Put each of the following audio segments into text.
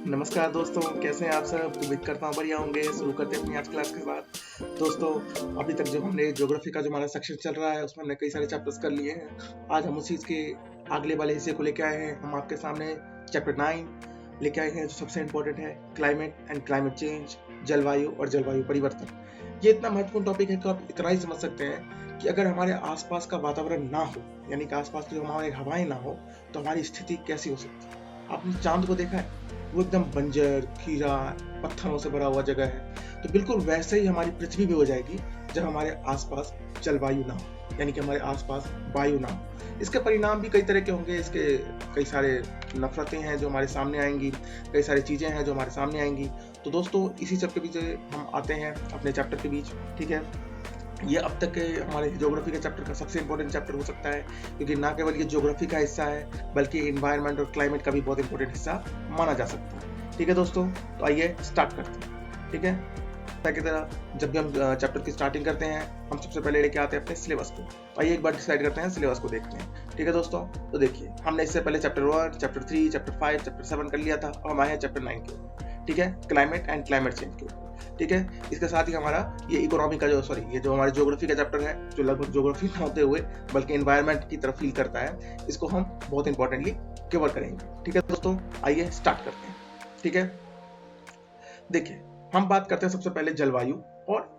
नमस्कार दोस्तों, कैसे हैं आप सब? उम्मीद करता हूँ बढ़िया होंगे। शुरू करते हैं अपनी आज क्लास के साथ। दोस्तों, अभी तक जो हमने ज्योग्राफी का जो हमारा सेक्शन चल रहा है उसमें हमने कई सारे चैप्टर्स कर लिए हैं। आज हम उसी के अगले वाले हिस्से को लेके आए हैं। हम आपके सामने चैप्टर 9 लेके आए हैं, जो सबसे इम्पोर्टेंट है, क्लाइमेट एंड क्लाइमेट चेंज, जलवायु और जलवायु परिवर्तन। ये इतना महत्वपूर्ण टॉपिक है कि आप इतना ही समझ सकते हैं कि अगर हमारे आसपास का वातावरण ना हो, यानी कि आसपास की जो हमारी हवाएं ना हो, तो हमारी स्थिति कैसी हो सकती है। आपने चांद को देखा है? वो एकदम बंजर, खीरा, पत्थरों से भरा हुआ जगह है। तो बिल्कुल वैसे ही हमारी पृथ्वी भी हो जाएगी जब हमारे आसपास जलवायु ना हो, यानी कि हमारे आसपास वायु ना हो। इसके परिणाम भी कई तरह के होंगे। इसके कई सारे नफरतें हैं जो हमारे सामने आएंगी, कई सारी चीजें हैं जो हमारे सामने आएंगी। तो दोस्तों, इसी सब के बीच हम आते हैं अपने चैप्टर के बीच। ठीक है, ये अब तक के हमारे ज्योग्राफी के चैप्टर का सबसे इंपॉर्टेंट चैप्टर हो सकता है, क्योंकि ना केवल ये ज्योग्राफी का हिस्सा है बल्कि इन्वायरमेंट और क्लाइमेट का भी बहुत इंपॉर्टेंट हिस्सा माना जा सकता है। ठीक है दोस्तों, तो आइए स्टार्ट करते हैं। ठीक है, की तरह जब भी हम चैप्टर की स्टार्टिंग करते हैं, हम सबसे पहले लेके आते हैं अपने सिलेबस को। तो आइए एक बार डिसाइड करते हैं, सिलेबस को देखते हैं। ठीक है दोस्तों, तो देखिए, हमने इससे पहले चैप्टर 1, चैप्टर 3, चैप्टर 5, चैप्टर 7 कर लिया था। अब हम आए हैं चैप्टर 9 के ऊपर। ठीक है, क्लाइमेट एंड क्लाइमेट चेंज के ऊपर। ठीक है, इसके साथ ही हमारा ये इकोनॉमी का ये जो हमारे ज्योग्राफी का चैप्टर है, जो लगभग ज्योग्राफी ना होते हुए बल्कि एनवायरनमेंट की तरफ फील करता है, इसको हम बहुत इंपॉर्टेंटली कवर करेंगे। ठीक है दोस्तों, आइए स्टार्ट करते हैं। ठीक है, देखिए, हम बात करते हैं सबसे पहले जलवायु और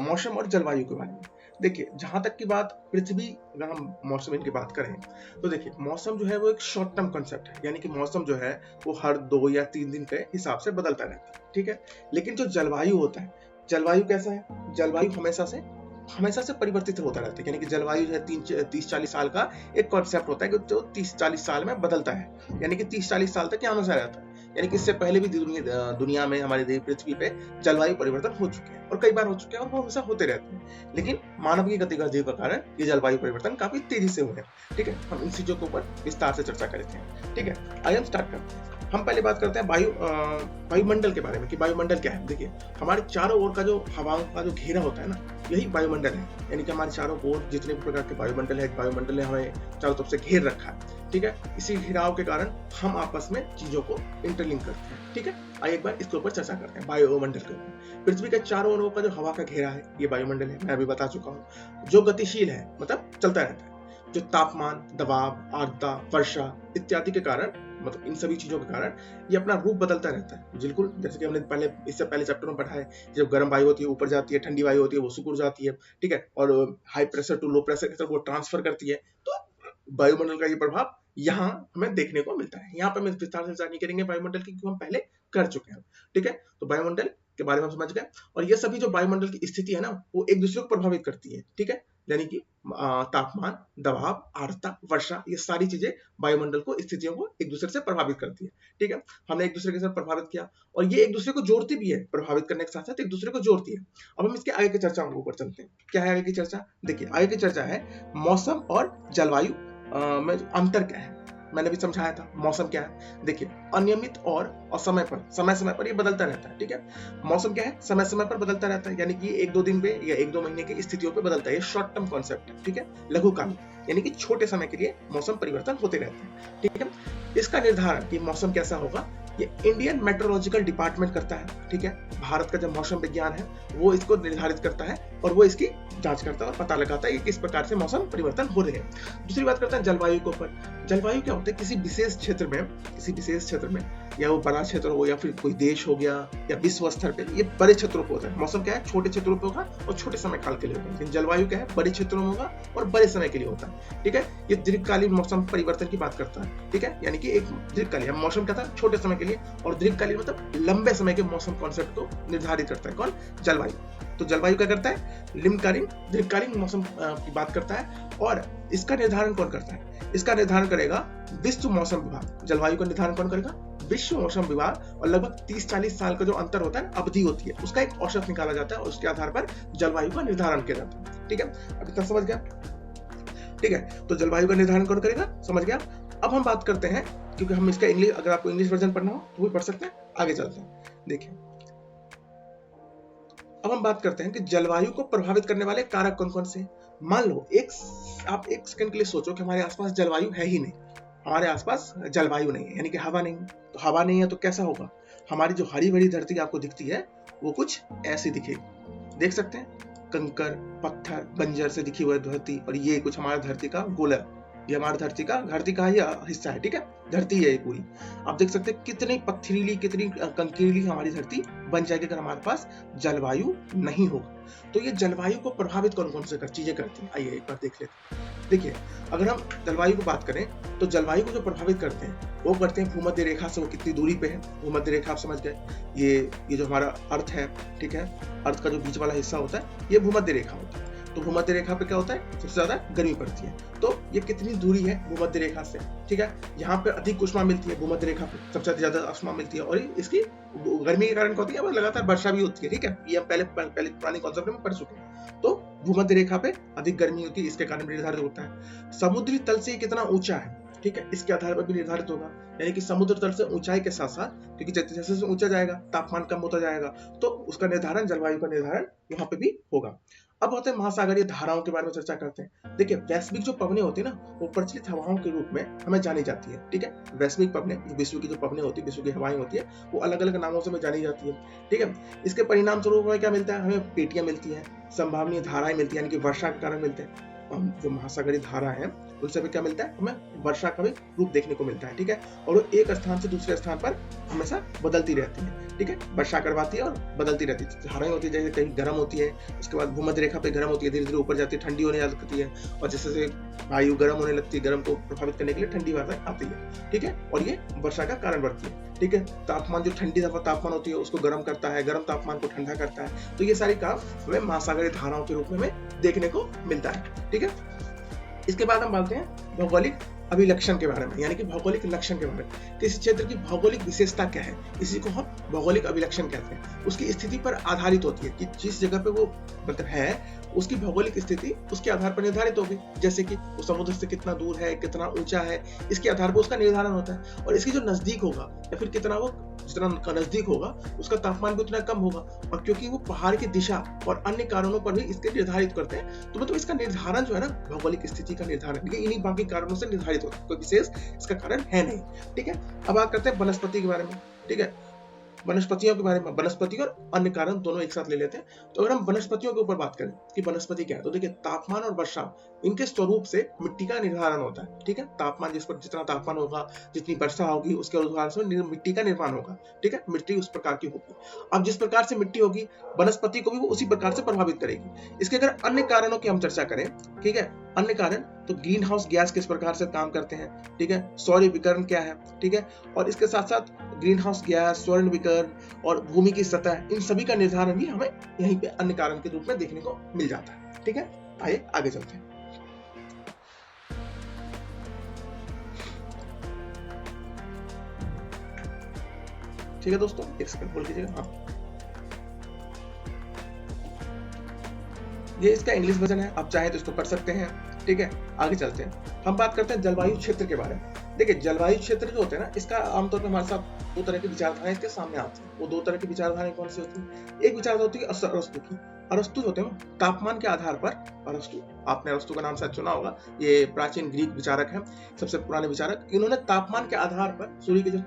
मौसम और जलवायु के बारे में। देखिए, जहां तक की बात पृथ्वी, अगर हम मौसम की बात करें, तो देखिए, मौसम जो है वो एक शॉर्ट टर्म कंसेप्ट है, यानी कि मौसम जो है वो हर 2 या 3 दिन के हिसाब से बदलता रहता है। ठीक है, लेकिन जो जलवायु होता है, जलवायु कैसा है? जलवायु हमेशा से परिवर्तित होता रहता है। यानी कि जलवायु जो है 30-40 साल का एक कॉन्सेप्ट होता है, जो 30-40 साल में बदलता है। यानी कि 30-40 साल तक ये हमेशा रहता है। यानी कि इससे पहले भी दुनिया में, हमारे पृथ्वी पे जलवायु परिवर्तन हो चुके हैं, और कई बार हो चुके हैं, और वो हमेशा होते रहते हैं। लेकिन मानव की गतिविधियों के कारण ये जलवायु परिवर्तन काफी तेजी से हुए हैं। ठीक है, हम इन चीजों के ऊपर विस्तार से चर्चा करते हैं। ठीक है, आइए हम स्टार्ट करते हैं। हम पहले बात करते हैं वायुमंडल के बारे में, कि वायुमंडल क्या है। देखिए, हमारे चारों ओर का जो हवाओं का जो घेरा होता है ना, यही वायुमंडल है। यानी कि हमारे चारों ओर जितने भी प्रकार के वायुमंडल है हमें चारों तरफ से घेर रखा है। ठीक है, इसी घेराव के कारण हम आपस में चीजों को इंटरलिंक करते हैं। ठीक है, आइए एक बार इसके ऊपर चर्चा करते हैं, वायुमंडल के ऊपर। पृथ्वी के चारों ओर का जो हवा का घेरा है, ये वायुमंडल है, मैं अभी बता चुका हूँ। जो गतिशील है, मतलब चलता रहता है। जो तापमान, दबाव, आर्द्रता, वर्षा इत्यादि के कारण, मतलब इन सभी चीजों के कारण ये अपना रूप बदलता रहता है। बिल्कुल जैसे कि हमने इससे पहले चैप्टर में पढ़ा है, जब गर्म वायु होती है ऊपर जाती है, ठंडी वायु होती है वो सिकुड़ जाती है। ठीक है, और high pressure to low pressure की तरफ वो ट्रांसफर करती है। तो वायुमंडल का ये प्रभाव यहाँ हमें देखने को मिलता है। यहाँ पर हम विस्तार से चर्चा नहीं करेंगे वायुमंडल की, क्योंकि हम पहले कर चुके हैं। ठीक है, तो वायुमंडल के बारे में हम समझ गए। और ये सभी जो वायुमंडल की स्थिति है ना, वो एक दूसरे को प्रभावित करती है। ठीक है, यानी कि तापमान, दबाव, आर्द्रता, वर्षा, ये सारी चीजें वायुमंडल को, स्थितियों को एक दूसरे से प्रभावित करती है। ठीक है, हमने एक दूसरे के साथ प्रभावित किया, और ये एक दूसरे को जोड़ती भी है, प्रभावित करने के साथ साथ एक दूसरे को जोड़ती है। अब हम इसके आगे की चर्चा के ऊपर चलते हैं। क्या है आगे की चर्चा? देखिए, आगे की चर्चा है मौसम और जलवायु में अंतर क्या है। मैंने भी समझाया था मौसम क्या है। देखिए, अनियमित और समय समय पर ये बदलता रहता है। ठीक है, मौसम क्या है? समय समय पर बदलता रहता है, यानी कि 1-2 दिन पे या 1-2 महीने की स्थितियों पे बदलता है। ये शॉर्ट टर्म कॉन्सेप्ट है। ठीक है, लघुकालिक, यानी कि छोटे समय के लिए मौसम परिवर्तन होते रहते हैं। ठीक है, इसका निर्धारण कि मौसम कैसा होगा, ये इंडियन मेट्रोलॉजिकल डिपार्टमेंट करता है। ठीक है, भारत का जो मौसम विज्ञान है वो इसको निर्धारित करता है, और वो इसकी जांच करता है और पता लगाता है कि किस प्रकार से मौसम परिवर्तन हो रहे हैं। दूसरी बात करते हैं जलवायु के ऊपर। जलवायु क्या होता है? किसी विशेष क्षेत्र में, या वो बड़ा क्षेत्र हो या फिर कोई देश हो गया, या विश्व स्तर पे, ये बड़े क्षेत्रों पे होता है। मौसम क्या है? छोटे क्षेत्रों पे होगा और छोटे समय काल के लिए होगा। लेकिन जलवायु क्या है? बड़े क्षेत्रों में होगा और बड़े समय के लिए होता है। ठीक है, ये दीर्घकालीन मौसम परिवर्तन की बात करता है। ठीक है, यानी कि एक दीर्घकालीन मौसम क्या था? छोटे समय के लिए, और दीर्घकालीन मतलब लंबे समय के मौसम कॉन्सेप्ट को निर्धारित करता है। कौन? जलवायु। तो जलवायु क्या करता है? दीर्घकालीन मौसम की बात करता है। और इसका निर्धारण कौन करता है? इसका निर्धारण करेगा विश्व मौसम विभाग। जलवायु का निर्धारण कौन करेगा? विश्व मौसम विभाग। और लगभग 30-40 साल का जो अंतर होता है, अवधि होती है, उसका एक औसत निकाला जाता है, और उसके आधार पर जलवायु का निर्धारण किया जाता है। ठीक है, अभी तक समझ गया? ठीक है, तो जलवायु का निर्धारण कौन करेगा? समझ गया? अब हम बात करते हैं, क्योंकि हम इसका इंग्लिश, अगर आपको इंग्लिश वर्जन पढ़ना हो तो वो पढ़ सकते हैं। आगे चलते हैं। देखिए, अब हम बात करते हैं कि जलवायु को प्रभावित करने वाले कारक कौन कौन से। मान लो आप एक सेकंड के लिए सोचो कि हमारे आसपास जलवायु है ही नहीं, हमारे आसपास जलवायु नहीं है, यानी कि हवा नहीं है। तो हवा नहीं है तो कैसा होगा? हमारी जो हरी भरी धरती आपको दिखती है वो कुछ ऐसी दिखेगी। देख सकते हैं, कंकर, पत्थर, बंजर से दिखी हुई धरती, और ये कुछ हमारा धरती का गोला, ये हमारी धरती का ही हिस्सा है, ठीक है, धरती है ये पूरी। आप देख सकते हैं कितनी पथरीली, कितनी कंकीली हमारी धरती बन जाएगी अगर हमारे पास जलवायु नहीं होगा। तो ये जलवायु को प्रभावित कौन कौन से चीजें करती हैं, आइए एक बार देख लेते हैं। देखिए, अगर हम जलवायु की बात करें तो जलवायु को जो प्रभावित करते हैं वो करते हैं भूमध्य रेखा से, वो कितनी दूरी पे है। भूमध्य रेखा आप समझ गए, ये जो हमारा अर्थ है, ठीक है, अर्थ का जो बीच वाला हिस्सा होता है ये भूमध्य रेखा होता है। तो भूमध्य रेखा पे क्या होता है, सबसे ज्यादा गर्मी पड़ती है। तो ये कितनी दूरी है भूमध्य रेखा से, ठीक है, यहाँ पे अधिक ऊष्मा मिलती है, भूमध्य रेखा पे सबसे ज्यादा ऊष्मा मिलती है, और इसकी गर्मी के कारण क्या होती है, लगातार वर्षा भी होती है, ठीक है, ये हम पहले पुरानी कॉन्सेप्ट में पढ़ चुके हैं। तो भूमध्य रेखा पे अधिक गर्मी होती है, इसके कारण निर्धारित होता है। समुद्री तल से कितना ऊंचा है, ठीक है, इसके आधार पर भी निर्धारित होगा। यानी कि समुद्र तल से ऊंचाई के साथ साथ, क्योंकि जैसे जैसे ऊंचा जाएगा तापमान कम होता जाएगा, तो उसका निर्धारण, जलवायु का निर्धारण यहाँ पे भी होगा। अब आते हैं महासागरीय धाराओं के बारे में चर्चा करते हैं। देखिए, वैश्विक जो पवनें होती है ना, वो प्रचलित हवाओं के रूप में हमें जानी जाती है, ठीक है। वैश्विक पवनें, जो विश्व की जो पवनें होती है, विश्व की हवाएं होती है, वो अलग अलग नामों से हमें जानी जाती है, ठीक है। इसके परिणाम स्वरूप हमें क्या मिलता है, हमें पेटियां मिलती हैं, संभावनीय धाराएं मिलती है, यानी कि वर्षा के कारण मिलते हैं। जो महासागरीय धारा है उनसे भी क्या मिलता है, हमें वर्षा का भी रूप देखने को मिलता है, ठीक है। और वो एक स्थान से दूसरे स्थान पर हमेशा बदलती रहती है, ठीक है, वर्षा करवाती है और बदलती रहती है। धाराएं होती है, जैसे कहीं गर्म होती है, उसके बाद भूमध्य रेखा पे गर्म होती है, धीरे धीरे ऊपर जाती है, ठंडी होने लगती है, और जैसे जैसे वायु गर्म होने लगती है, गर्म को प्रभावित करने के लिए ठंडी हवा आती है, ठीक है, और ये वर्षा का कारण बनती है, ठीक है। तापमान, जो ठंडी तापमान होती है उसको गर्म करता है, गर्म तापमान को ठंडा करता है। तो ये सारी काम हमें महासागरीय धाराओं के रूप में हमें देखने को मिलता है, ठीक है। इसके बाद हम बात हैं भौगोलिक अभिलक्षण के बारे में, यानी कि भौगोलिक लक्षण के बारे में। किसी क्षेत्र की भौगोलिक विशेषता क्या है, इसी को हम भौगोलिक अभिलक्षण कहते हैं। उसकी स्थिति पर आधारित होती है कि जिस जगह पे वो मतलब है, उसकी भौगोलिक स्थिति उसके आधार पर निर्धारित होगी। जैसे कि वो समुद्र से कितना दूर है, कितना ऊंचा है, इसके आधार पर उसका निर्धारण होता है। और इसकी जो नजदीक होगा, या फिर कितना वो जितना नजदीक होगा उसका तापमान भी उतना कम होगा। और क्योंकि वो पहाड़ की दिशा और अन्य कारणों पर भी इसके निर्धारित करते हैं, तो मतलब इसका निर्धारण जो है ना, भौगोलिक स्थिति का निर्धारण इन्हीं बाकी कारणों से निर्धारित होता है, कोई विशेष इसका कारण है नहीं, ठीक है। अब बात करते हैं वनस्पति के बारे में, ठीक है, वनस्पतियों के बारे में। वनस्पति और अन्य कारण दोनों एक साथ ले लेते हैं। तो अगर हम वनस्पतियों के ऊपर बात करें कि वनस्पति क्या है, तो देखिए, तापमान और वर्षा, इनके स्वरूप से मिट्टी का निर्धारण होता है, ठीक है। तापमान, जिस पर जितना तापमान होगा, जितनी वर्षा होगी, उसके अनुसार से मिट्टी का निर्माण होगा, ठीक है, मिट्टी उस प्रकार की होगी। अब जिस प्रकार से मिट्टी होगी, वनस्पति को भी वो उसी प्रकार से प्रभावित करेगी। इसके अगर अन्य कारणों की हम चर्चा करें, ठीक है, अन्य कारण, तो ग्रीन हाउस गैस किस प्रकार से काम करते हैं, ठीक है, सौर विकिरण क्या है, ठीक है, और इसके साथ साथ ग्रीन हाउस गैस, सौर विकिरण और भूमि की सतह, इन सभी का निर्धारण भी हमें यहीं पे अन्य कारण के रूप में देखने को मिल जाता है, ठीक है। आइए आगे चलते हैं। ठीक है दोस्तों, एक सेकंड बोल कीजिएगा। हाँ, ये इसका इंग्लिश वर्जन है, आप चाहे तो इसको पढ़ सकते हैं, ठीक है। आगे चलते हैं, हम बात करते हैं जलवायु क्षेत्र के बारे में। देखिए, जलवायु क्षेत्र जो होते हैं ना, इसका आमतौर पर हमारे साथ दो तरह की विचारधाराएं इसके सामने आती हैं। वो दो तरह की विचारधाराएं कौन सी होती है? एक विचारधारा होती है अरस्तु की। अरस्तु होते हैं तापमान के आधार पर, अरस्तु, आपने अरस्तु का नाम शायद सुना होगा, ये प्राचीन ग्रीक विचारक हैं, सबसे पुराने विचारक। इन्होंने तापमान के आधार पर, सूर्य के जो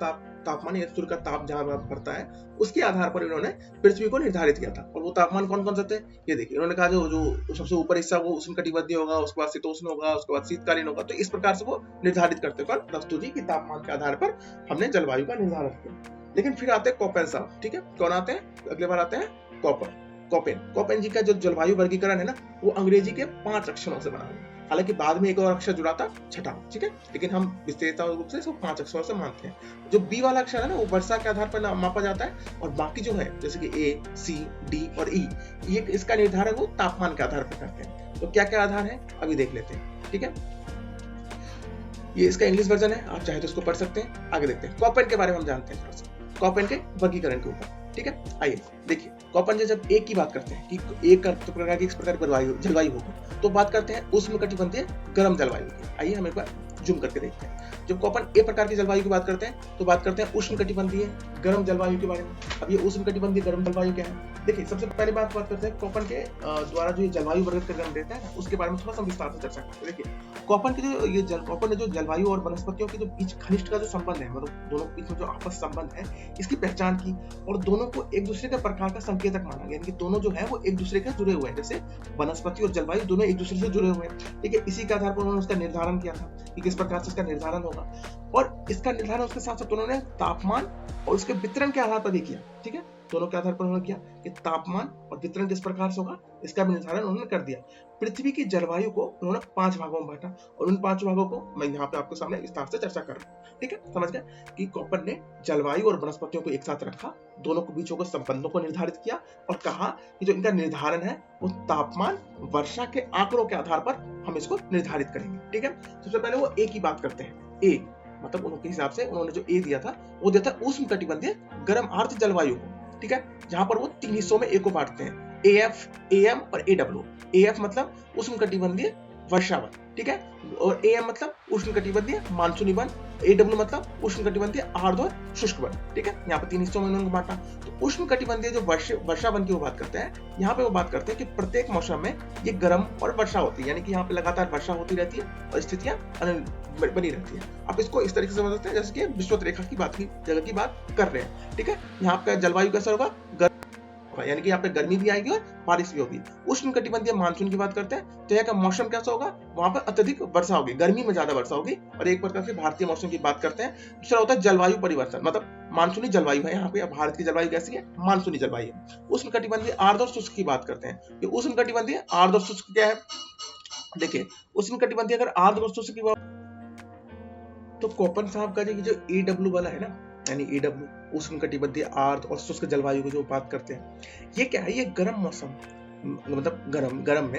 तापमान या सूर्य का ताप जहां बढ़ता है, उसके आधार पर इन्होंने पृथ्वी को निर्धारित किया था। और वो तापमान कौन कौन से थे, ये देखिए, इन्होंने कहा जो सबसे ऊपर हिस्सा वो उष्णकटिबंधीय होगा, उसके बाद शीतोष्ण होगा, उसके बाद शीतकालीन होगा। तो इस प्रकार से वो निर्धारित करते हैं अरस्तु जी की तापमान के आधार पर हमने जलवायु का निर्धारण किया। लेकिन फिर आते हैं कोपेन साहब, ठीक है, कौन आते हैं, अगले बार आते हैं कोपेन जी का जो जलवायु वर्गीकरण है ना, वो अंग्रेजी के 5 अक्षरों से बना है। हालांकि बाद में एक और अक्षर जुड़ा था, छठा, ठीक है, लेकिन हम विशेषता रूप से इसको 5 अक्षरों से मानते हैं। जो बी वाला अक्षर है ना, वो वर्षा के आधार पर मापा जाता है, और बाकी जो है जैसे कि ए, सी, डी और ई, ये इसका निर्धारण वो तापमान के आधार पर करते हैं। तो क्या क्या आधार है अभी देख लेते हैं, ठीक है। ये इसका इंग्लिश वर्जन है, आप चाहे तो इसको पढ़ सकते हैं। आगे देखते हैं, कोपेन के बारे में हम जानते हैं थोड़ा सा, कोपेन के वर्गीकरण के ऊपर, ठीक है। आइए देखिए, कोपेन जब एक की बात करते हैं कि एक प्रकार की इस प्रकार की जलवायु होगी, तो बात करते हैं उष्णकटिबंधीय गर्म जलवायु की। आइए हम एक बार जूम करके देखते हैं। जब कोपन ए प्रकार की जलवायु की बात करते हैं तो बात करते हैं उष्णकटिबंधीय गर्म जलवायु के बारे में। अब ये उष्णकटिबंधीय गर्म जलवायु क्या है? देखिए, सबसे पहले बात करते हैं कोपन के द्वारा जो जलवायु वर्गीकरण देता है उसके बारे में थोड़ा सा विस्तार से चर्चा करते हैं। देखिए, कोपन ने जो जलवायु और वनस्पतियों के जो बीच घनिष्ठ का जो संबंध है, मतलब दोनों के बीच में जो आपस संबंध है, इसकी पहचान की और दोनों को एक दूसरे के प्रकार का संकेतक माना गया। दोनों जो है वो एक दूसरे के जुड़े हुए हैं, जैसे वनस्पति और जलवायु दोनों एक दूसरे से जुड़े हुए हैं। ठीक है, इसी के आधार पर उन्होंने उसका निर्धारण किया था कि किस प्रकार से इसका निर्धारण होगा, और इसका निर्धारण उसके साथ साथ उन्होंने तापमान और उसके वितरण के आधार पर भी किया। ठीक है, दोनों के आधार पर उन्होंने किया कि तापमान और वितरण किस प्रकार से होगा, इसका भी निर्धारण उन्होंने कर दिया। पृथ्वी की जलवायु को उन्होंने 5 भागों में बांटा और उन 5 भागों को मैं यहाँ पे आपके सामने विस्तार से चर्चा कर रहा हूँ। ठीक है, समझ गए कि कोपन ने जलवायु और वनस्पतियों को एक साथ रखा, दोनों के बीच के संबंधों को निर्धारित किया और कहा कि जो इनका निर्धारण है वो तापमान, वर्षा के आंकड़ों के आधार पर हम इसको निर्धारित करेंगे। ठीक है, सबसे पहले वो ए की बात करते हैं। ए मतलब उनके हिसाब से उन्होंने जो ए दिया था वो दिया था उष्णकटिबंधीय गर्म आर्द्र जलवायु को। ठीक है, जहां पर वो 3 हिस्सों में ए को बांटते हैं, एएफ, एएम और एडब्ल्यू। एएफ मतलब उष्णकटिबंधीय वर्षावन, ठीक है, और एएम मतलब उष्णकटिबंधीय मानसूनी वन, एडब्ल्यू मतलब उष्णकटिबंधीय आर्द्र और शुष्क वन। ठीक है, यहाँ पे 3 हिस्सों में उन्होंने बांटा। तो उष्णकटिबंधीय जो वर्षावन की वो बात करते हैं, यहाँ पे वो बात करते हैं कि प्रत्येक मौसम में ये गर्म और वर्षा होती है, यानी कि यहाँ पे लगातार वर्षा होती रहती है और स्थितियां बनी रहती है। आप इसको इस तरीके से समझ सकते हैं जैसे कि विषुवत रेखा की बात की जगह की बात कर रहे हैं। ठीक है, यहाँ पे जलवायु कैसा होगा, यानी कि यहाँ पे गर्मी भी आएगी और बारिश भी होगी। उष्णकटिबंधीय मानसून की बात करते हैं तो यहाँ का मौसम कैसा होगा, वहां पर अत्यधिक वर्षा होगी, गर्मी में ज्यादा वर्षा होगी। और एक प्रकार से भारतीय मौसम की बात करते हैं। दूसरा होता है जलवायु परिवर्तन, मतलब मानसूनी जलवायु है। यहाँ पे भारत की जलवायु कैसी है, मानसूनी जलवायु है। उष्णकटिबंधीय आर्द्र और शुष्क की बात करते हैं। उष्णकटिबंधीय आर्द्र और शुष्क क्या है, देखिए उष्णकटिबंधीय अगर आर्द्र और शुष्क की बात तो कोपन साहब का जो एडब्ल्यू वाला है ना, यानी एडब्ल्यू उष्णकटिबंधीय आर्द्र और शुष्क जलवायु की जो बात करते हैं, ये क्या है, ये गर्म मौसम, मतलब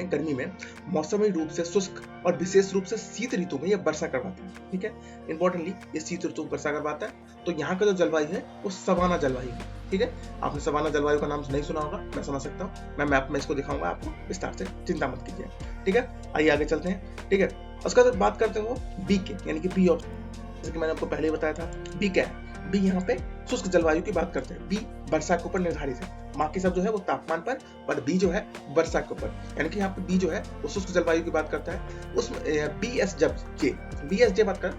गर्मी में मौसमी रूप से शुष्क और विशेष रूप से शीत ऋतु में ये वर्षा करवाता है। ठीक है, इंपॉर्टेंटली ये शीत ऋतु में वर्षा करवाता है। तो यहाँ का जो जलवायु है वो सवाना जलवायु है। ठीक है, आपने सवाना जलवायु का नाम नहीं सुना होगा, मैं समझ सकता हूँ, मैं मैप में इसको दिखाऊंगा आपको विस्तार से, चिंता मत कीजिए। ठीक है, आइए आगे चलते हैं। ठीक है, उसका बाद बात करते हैं वो बी के, यानी कि बी ऑप्शन, जैसे कि मैंने आपको पहले बताया था। बी क्या है, बी यहाँ पे शुष्क जलवायु की बात करते हैं। बी वर्षा के ऊपर निर्धारित है, बाकी सब जो है वो तापमान पर बी जो है वर्षा के ऊपर, यानी कि यहाँ पे बी जो है वो शुष्क जलवायु की बात करता है। उसमें बीएसजे बात कर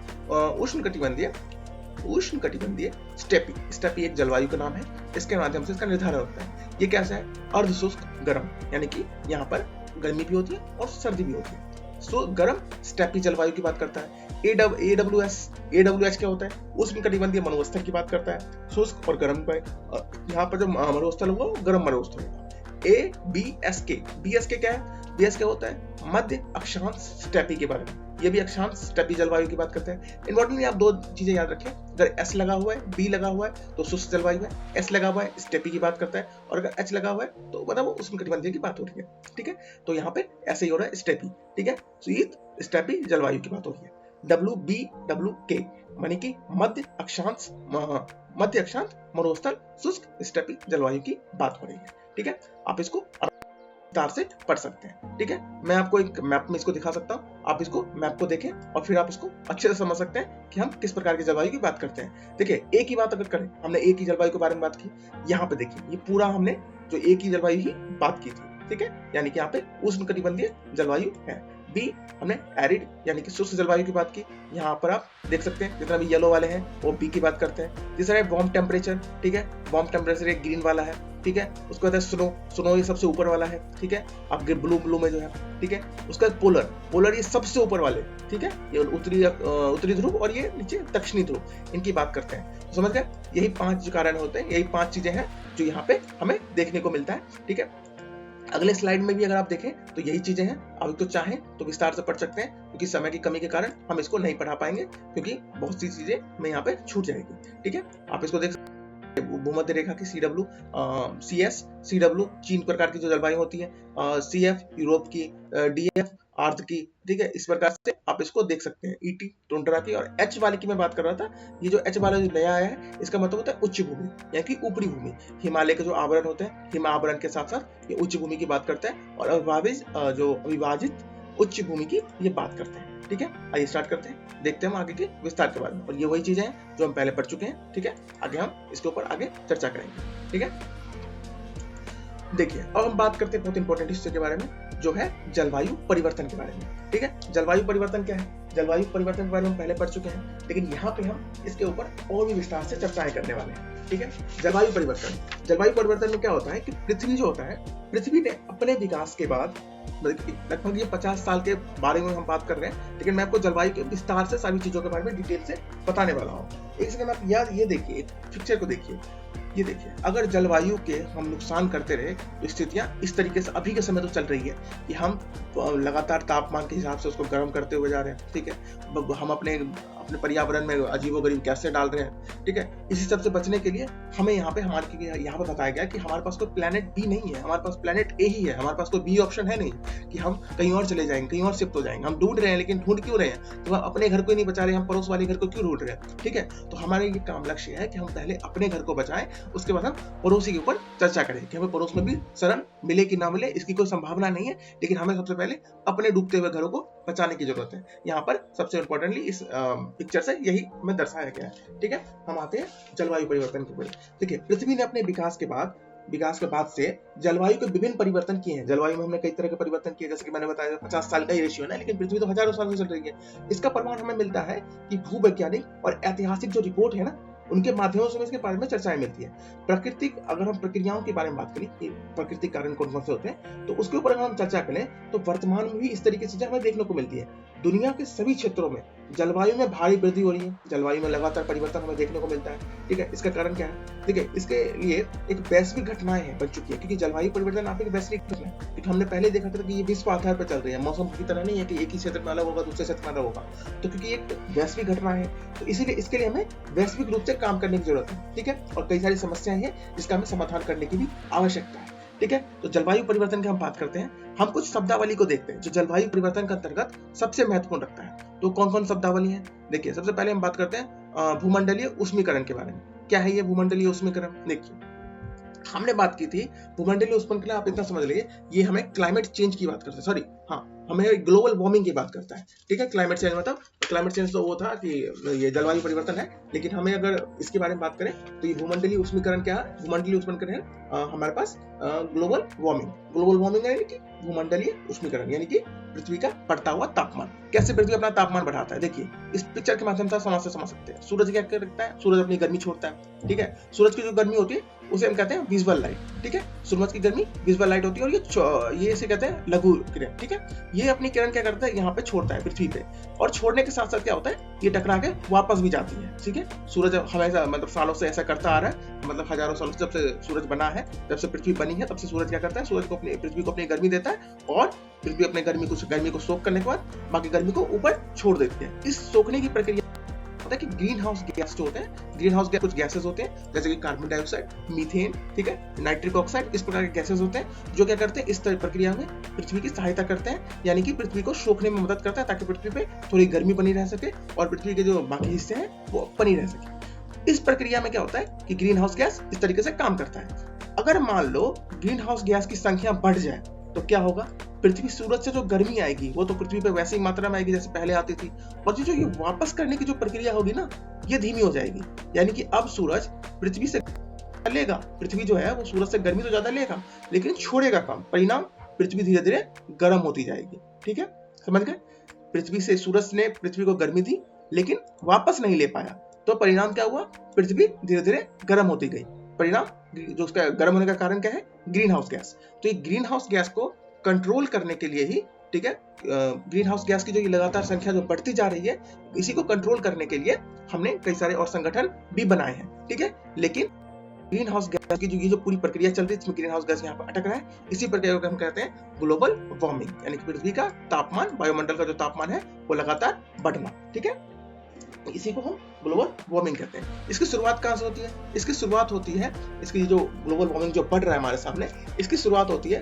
उष्णकटिबंधीय स्टेपी एक जलवायु का नाम है, इसके माध्यम से इसका निर्धारण होता है। ये कैसा है, अर्ध शुष्क गर्म, यानी कि यहाँ पर गर्मी भी होती है और सर्दी भी होती है। गर्म स्टेपी जलवायु की बात करता है। एडब्ल्यूएच क्या होता है, उष्णकटिबंधीय मरुस्थल की बात करता है। शुष्क और गर्म पे यहाँ पर जो मरुस्थल होगा वो गर्म मरुस्थल होगा। बीएसके क्या है, बीएसके होता है मध्य अक्षांश स्टेपी के बारे में, ये भी अक्षांश स्टेपी जलवायु की बात करते हैं। इंपॉर्टेंटली आप 2 चीजें याद रखें, अगर एस लगा हुआ है, बी लगा हुआ है तो शुष्क जलवायु है, एस लगा हुआ है स्टेपी की बात करता है, और अगर एच लगा हुआ है तो मतलब वो उष्णकटिबंधीय की बात हो रही है। ठीक है, तो यहाँ पे ऐसे ही हो रहा है स्टेपी। ठीक है, शीत स्टेपी जलवायु की बात हो रही है। WBWK माने कि मध्य अक्षांश मरुस्थल शुष्क स्टेपी जलवायु की बात हो रही है। ठीक है, आप इसको विस्तार से पढ़ सकते हैं। ठीक है, मैं आपको एक मैप में इसको दिखा सकता हूँ, आप इसको मैप को देखें और फिर आप इसको अच्छे से समझ सकते हैं कि हम किस प्रकार की जलवायु की बात करते हैं। देखिए, ए की बात अगर करें, हमने ए की जलवायु के बारे में बात की, यहाँ पे देखिए ये पूरा हमने जो ए की जलवायु ही बात की थी। ठीक है, यानी कि यहाँ पे उष्णकटिबंधीय जलवायु है। बी हमने एरिड यानी कि शुष्क जलवायु की बात की, यहाँ पर आप देख सकते हैं जितना भी येलो वाले हैं वो बी की बात करते हैं। तीसरा है वार्म टेम्परेचर। ठीक है, वार्म टेम्परेचर एक ग्रीन वाला है। ठीक है, उसके बाद स्नो ये सबसे ऊपर वाला है। ठीक है, आपके ब्लू में जो है। ठीक है, उसका पोलर ये सबसे ऊपर वाले। ठीक है, ये उत्तरी ध्रुव और ये नीचे दक्षिणी ध्रुव, इनकी बात करते हैं। तो समझ गए, यही 5 कारण होते हैं, यही 5 चीजें हैं जो यहाँ पे हमें देखने को मिलता है। ठीक है, अगले स्लाइड में भी अगर आप देखें तो यही चीजें हैं। आप तो चाहें तो विस्तार से पढ़ सकते हैं, क्योंकि समय की कमी के कारण हम इसको नहीं पढ़ा पाएंगे, क्योंकि बहुत सी चीजें में यहाँ पे छूट जाएगी। ठीक है, आप इसको देख सकते हैं। भूमध्य रेखा की CW, CS, CW 3 प्रकार की जो जलवायु होती है, CF यूरोप की, DF आर्द्र की। ठीक है, इस प्रकार से आप इसको देख सकते हैं। ET टुंड्रा की, और H वाले की मैं बात कर रहा था। ये जो H वाला जो नया आया है, इसका मतलब होता है उच्च भूमि, यानी कि ऊपरी भूमि। हिमालय के जो आवरण होते हैं, हिम आवरण के साथ साथ ये उच्च भूमि की बात करता है। और अविभाजित उच्च भूमि की ये बात करते हैं। ठीक है, आइए स्टार्ट करते हैं, देखते हैं हम आगे के विस्तार के बारे में। और ये वही चीजें हैं जो हम पहले पढ़ चुके हैं। ठीक है, आगे हम इसके ऊपर आगे चर्चा करेंगे। ठीक है, देखिए अब हम बात करते हैं बहुत इंपॉर्टेंट हिस्से के बारे में, जो है जलवायु परिवर्तन के बारे में। ठीक है, जलवायु परिवर्तन क्या है? जलवायु परिवर्तन के बारे में हम पहले पढ़ चुके हैं, लेकिन यहाँ पे हम इसके ऊपर और भी विस्तार से चर्चाएं करने वाले हैं। ठीक है, जलवायु परिवर्तन। जलवायु परिवर्तन में क्या होता है कि पृथ्वी जो होता है, पृथ्वी ने अपने विकास के बाद लगभग ये 50 साल के बारे में हम बात कर रहे हैं, लेकिन मैं आपको जलवायु के विस्तार से सारी चीजों के बारे में डिटेल से बताने वाला हूँ। एक सेकंड आप यार ये देखिए, पिक्चर को देखिए, ये देखिए, अगर जलवायु के हम नुकसान करते रहे तो स्थितियां इस तरीके से अभी के समय तो चल रही है कि हम लगातार तापमान के हिसाब से उसको गर्म करते हुए जा रहे हैं। ठीक है, हम अपने पर्यावरण में अजीबोगरीब गैसें डाल रहे हैं। ठीक है, इसी सब से बचने के लिए हमें यहाँ पे बताया गया कि हमारे पास कोई प्लेनेट बी नहीं है, हमारे पास प्लेनेट ए ही है, हमारे पास कोई बी ऑप्शन है नहीं कि हम कहीं और चले जाएंगे, कहीं और शिफ्ट हो जाएंगे। हम ढूंढ रहे हैं, लेकिन ढूंढ क्यों रहे हैं? तो हम अपने घर को ही नहीं बचा रहे, हम पड़ोस वाले घर को क्यों ढूंढ रहे हैं? ठीक है, तो हमारे ये काम लक्ष्य है कि हम पहले अपने घर को बचाएं, उसके बाद हम पड़ोसी के ऊपर चर्चा करें कि हमें पड़ोस में भी शरण मिले कि ना मिले, इसकी कोई संभावना नहीं है, लेकिन हमें सबसे पहले अपने डूबते हुए घरों को बचाने की जरूरत है। यहाँ पर सबसे इंपॉर्टेंटली इस पिक्चर से यही हमें दर्शाया गया है। ठीक है, हम आते हैं जलवायु परिवर्तन के ऊपर। देखिए, पृथ्वी ने अपने विकास के बाद से जलवायु के विभिन्न परिवर्तन किए हैं। जलवायु में हमने कई तरह के परिवर्तन किए, जैसे कि मैंने बताया 50 साल का ही रेशियो है ना, लेकिन पृथ्वी तो हजारों साल से चल रही है। इसका प्रमाण हमें मिलता है कि भूवैज्ञानिक और ऐतिहासिक जो रिपोर्ट है ना, उनके माध्यमों से इसके बारे में चर्चाएं मिलती है। प्राकृतिक, अगर हम प्रक्रियाओं के बारे में बात करें कि प्राकृतिक कारण कौन कौन से होते हैं, तो उसके ऊपर अगर हम चर्चा करें तो वर्तमान में भी इस तरीके से हमें देखने को मिलती है। दुनिया के सभी क्षेत्रों में जलवायु में भारी वृद्धि हो रही है, जलवायु में लगातार परिवर्तन हमें देखने को मिलता है। ठीक है, इसका कारण क्या है? देखिए, इसके लिए एक वैश्विक घटनाएं हैं बन चुकी है, क्योंकि जलवायु परिवर्तन आप एक वैश्विक घटना है। क्योंकि हमने पहले देखा था कि ये विश्व आधार पर चल रही है, मौसम की तरह नहीं है कि एक ही क्षेत्र में अलग होगा, दूसरे क्षेत्र में अलग होगा। तो क्योंकि एक वैश्विक घटना है, तो इसीलिए इसके लिए हमें वैश्विक रूप से काम करने की जरूरत है। ठीक है, और कई सारी समस्याएं हैं जिसका हमें समाधान करने की भी आवश्यकता है। ठीक है, तो जलवायु परिवर्तन की हम बात करते हैं, हम कुछ शब्दावली को देखते हैं जो जलवायु परिवर्तन के अंतर्गत सबसे महत्वपूर्ण रखता है। तो कौन कौन शब्दावली है? देखिए, सबसे पहले हम बात करते हैं भूमंडलीय उष्मीकरण के बारे में। क्या है ये भूमंडलीय उष्मीकरण? देखिए, हमने बात की थी भूमंडलीय उष्मीकरण, आप इतना समझ लीजिए, ये हमें क्लाइमेट चेंज की बात करता है, सॉरी हाँ, हमें ग्लोबल वार्मिंग की बात करता है। ठीक है, क्लाइमेट चेंज मतलब क्लाइमेट चेंज तो वो था कि ये जलवायु परिवर्तन है, लेकिन हमें अगर इसके बारे में बात करें तो ये भूमंडलीय उष्मीकरण क्या है? भूमंडलीय उष्मीकरण है हमारे पास ग्लोबल वार्मिंग यानी कि भूमंडलीय उष्मीकरण, यानी कि पृथ्वी का बढ़ता हुआ तापमान। कैसे पृथ्वी अपना तापमान बढ़ाता है? देखिए, इस पिक्चर के माध्यम से समझ सकते हैं। सूरज क्या करता है? सूरज अपनी गर्मी छोड़ता है। ठीक है, सूरज की जो गर्मी होती है उसे हम कहते हैं विजुअल लाइट। ठीक है, सूरज की गर्मी विजुअल लाइट होती है, और ये इसे कहते हैं लघु किरण। ठीक है, ये अपनी किरण क्या करता है? यहाँ पे छोड़ता है पृथ्वी पे, और छोड़ने के साथ साथ क्या होता है? ये टकरा के वापस भी जाती है। ठीक है, सूरज हमेशा मतलब सालों से ऐसा करता आ रहा है, मतलब हजारों सालों से, जब से सूरज बना है, जब से पृथ्वी बनी है, तब से सूरज क्या करता है? सूरज को पृथ्वी को अपनी गर्मी देता है, और पृथ्वी अपने गर्मी को सोख करने के बाद बाकी गर्मी को ऊपर छोड़ देती है। इस सोखने की प्रक्रिया होता है कि ग्रीन हाउस गैस जो होते हैं, ग्रीन हाउस गैस कुछ गैसेस होते हैं, जैसे कि कार्बन डाइऑक्साइड, मीथेन, ठीक है, नाइट्रिक ऑक्साइड, इस प्रकार के गैसेस होते हैं जो क्या करते हैं? इस प्रक्रिया में पृथ्वी की सहायता करते हैं, यानी कि पृथ्वी को सोखने में मदद करता है, ताकि पृथ्वी पे थोड़ी गर्मी बनी रह सके और पृथ्वी के जो बाकी हिस्से हैं वो बनी रह सके। इस प्रक्रिया में क्या होता है कि ग्रीन हाउस गैस इस तरीके से काम करता है। अगर मान लो ग्रीन हाउस गैस की संख्या बढ़ जाए तो क्या होगा? पृथ्वी सूरज से जो गर्मी आएगी वो तो पृथ्वी पे वैसी मात्रा में आएगी जैसे पहले आती थी, और जो ये वापस करने की जो प्रक्रिया होगी ना, ये धीमी हो जाएगी। यानी कि अब सूरज पृथ्वी से लेगा, पृथ्वी जो है वो सूरज से गर्मी तो ज्यादा लेगा, लेकिन छोड़ेगा कम। परिणाम, पृथ्वी धीरे धीरे गर्म होती जाएगी। ठीक है, समझ गए? पृथ्वी से सूरज ने पृथ्वी को गर्मी दी, लेकिन वापस नहीं ले पाया, तो परिणाम क्या हुआ? पृथ्वी धीरे धीरे गर्म होती गई। परिणाम, जो उसका गर्म होने का कारण क्या है? Green house gas. तो ये ग्रीन हाउस गैस को कंट्रोल करने के लिए ही, ठीक है, ग्रीन हाउस गैस की जो ये लगातार संख्या जो बढ़ती जा रही है, इसी को कंट्रोल करने के लिए हमने कई सारे और संगठन भी बनाए हैं। ठीक है, लेकिन ग्रीन हाउस गैस की जो पूरी प्रक्रिया चल रही है, इसमें ग्रीन हाउस गैस यहाँ पर अटक रहा है, इसी प्रक्रिया को हम कहते हैं ग्लोबल वार्मिंग, यानी कि पृथ्वी का तापमान, वायुमंडल का जो तापमान है वो लगातार बढ़ना। ठीक है, इसी को हम ग्लोबल वार्मिंग कहते हैं। इसकी शुरुआत कहां से होती है? इसकी शुरुआत होती है, इसकी जो ग्लोबल वार्मिंग जो बढ़ रहा है हमारे सामने, इसकी शुरुआत होती है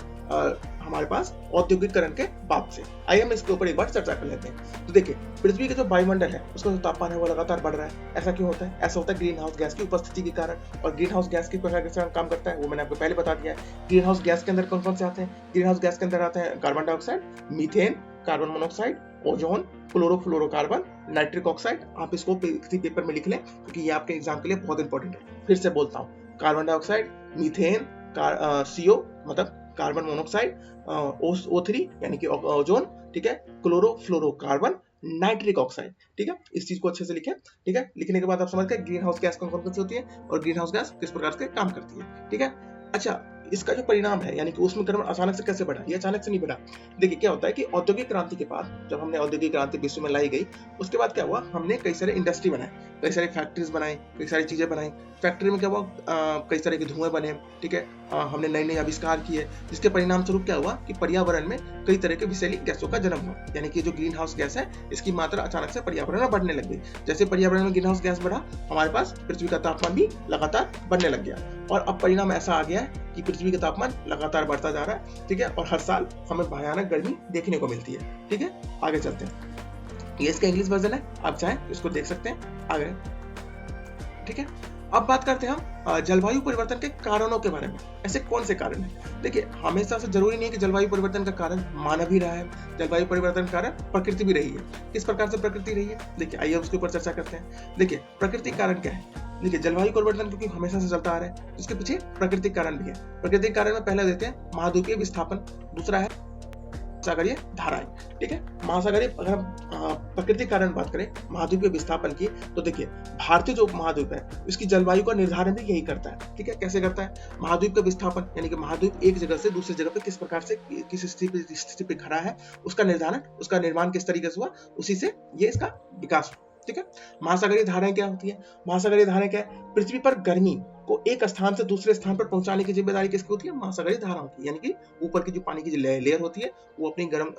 हमारे पास औद्योगिकरण के बाद से। आइए हम इसके ऊपर एक बार चर्चा कर लेते हैं। तो देखिए, पृथ्वी का जो वायुमंडल है उसका जो तापमान है वो लगातार बढ़ रहा है। ऐसा क्यों होता है? ऐसा होता है ग्रीन हाउस गैस की उपस्थिति के कारण। और ग्रीन हाउस गैस की प्रकार कैसे काम करता है वो मैंने आपको पहले बता दिया है। ग्रीन हाउस गैस के अंदर कौन कौन से आते हैं? ग्रीन हाउस गैस के अंदर आते हैं carbon dioxide, methane, carbon monoxide, ozone, chlorofluorocarbon, nitric oxide. आप इसको किसी पेपर में लिख लें क्योंकि ये आपके एग्जाम के लिए बहुत इंपॉर्टेंट है। फिर से बोलता हूँ, कार्बन डाइऑक्साइड, मीथेन, CO मतलब कार्बन मोनोऑक्साइड, O3 यानी कि ओजोन, ठीक है, क्लोरोफ्लोरोकार्बन, नाइट्रिक ऑक्साइड, ठीक है। इस चीज को अच्छे से लिखें, ठीक है। लिखने के बाद आप समझ गए ग्रीन हाउस गैस कौन कौन सी होती है और ग्रीन हाउस गैस किस प्रकार से काम करती है, ठीक है। अच्छा, इसका जो परिणाम है यानी कि ऊष्मीकरण अचानक से कैसे बढ़ा, ये अचानक से नहीं बढ़ा। देखिए क्या होता है कि औद्योगिक क्रांति के बाद जब हमने औद्योगिक क्रांति विश्व में लाई गई, उसके बाद क्या हुआ, हमने कई सारे इंडस्ट्री बनाए, कई सारी फैक्ट्रीज बनाई, कई सारी चीजें बनाई। फैक्ट्री में क्या हुआ, कई तरह के धुएं बने, ठीक है। हमने नए नए आविष्कार किए, जिसके परिणाम स्वरूप क्या हुआ कि पर्यावरण में कई तरह के विषैली गैसों का जन्म हुआ, यानी कि जो ग्रीन हाउस गैस है इसकी मात्रा अचानक से पर्यावरण में बढ़ने लग गई। जैसे पर्यावरण में ग्रीन हाउस गैस बढ़ा, हमारे पास पृथ्वी का तापमान भी लगातार बढ़ने लग गया, और अब परिणाम ऐसा आ गया है कि पृथ्वी का तापमान लगातार बढ़ता जा रहा है, ठीक है। और हर साल हमें भयानक गर्मी देखने को मिलती है, ठीक है। आगे चलते हैं, ये इसका इंग्लिश वर्जन है, आप चाहें इसको देख सकते हैं आगे, ठीक है। अब बात करते हैं हम जलवायु परिवर्तन के कारणों के बारे में। ऐसे कौन से कारण हैं? देखिए, हमेशा से जरूरी नहीं है कि जलवायु परिवर्तन का कारण मानव ही रहा है, जलवायु परिवर्तन का कारण प्रकृति भी रही है। किस प्रकार से प्रकृति रही है, देखिए आइए उसके ऊपर चर्चा करते हैं। देखिए प्रकृति कारण क्या है, देखिए जलवायु परिवर्तन क्योंकि हमेशा से चलता आ रहा है, उसके पीछे प्राकृतिक कारण भी है। प्राकृतिक कारण में पहले देते हैं महाद्वीपीय विस्थापन, दूसरा है महासागरीय धाराएं, ठीक है। महासागरीय, अगर हम प्राकृतिक कारण बात करें महाद्वीपीय विस्थापन की, तो देखिए भारतीय जो महाद्वीप है उसकी जलवायु का निर्धारण भी यही करता है, ठीक है। कैसे करता है, महाद्वीप का विस्थापन यानी कि महाद्वीप एक जगह से दूसरी जगह पे किस प्रकार से किस स्थिति पे खड़ा है, उसका निर्धारण, उसका निर्माण किस तरीके से हुआ, उसी से ये इसका विकास हुआ, ठीक है। महासागरीय धाराएं क्या होती है, महासागरीय धाराएं क्या है, पृथ्वी पर गर्मी को एक स्थान से दूसरे स्थान पर पहुंचाने की जिम्मेदारी किसकी होती है, महासागरीय धाराओं की। यानी कि ऊपर की जो पानी की जो लेयर होती है वो अपनी गर्म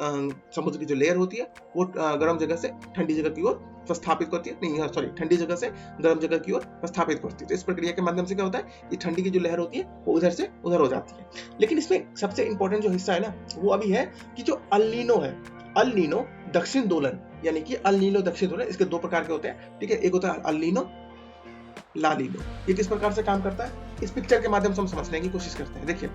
समुद्र की जो लेयर होती है वो गर्म जगह से ठंडी जगह की ओर प्रस्थापित करती है, नहीं सॉरी, ठंडी जगह से गर्म जगह की ओर प्रस्थापित करती है। तो इस प्रक्रिया के माध्यम से क्या होता है, ये ठंडी की जो लहर होती है वो उधर से उधर हो जाती है। लेकिन इसमें सबसे इंपॉर्टेंट जो हिस्सा है ना, वो अभी है कि जो अल नीनो है, अल नीनो दक्षिण दोलन, यानी कि अल नीनो दक्षिण दोलन, इसके दो प्रकार के होते हैं, ठीक है। एक होता है अल नीनो, ला नीनो। ये किस प्रकार से काम करता है, इस पिक्चर के माध्यम से हम समझने की कोशिश करते हैं। देखिए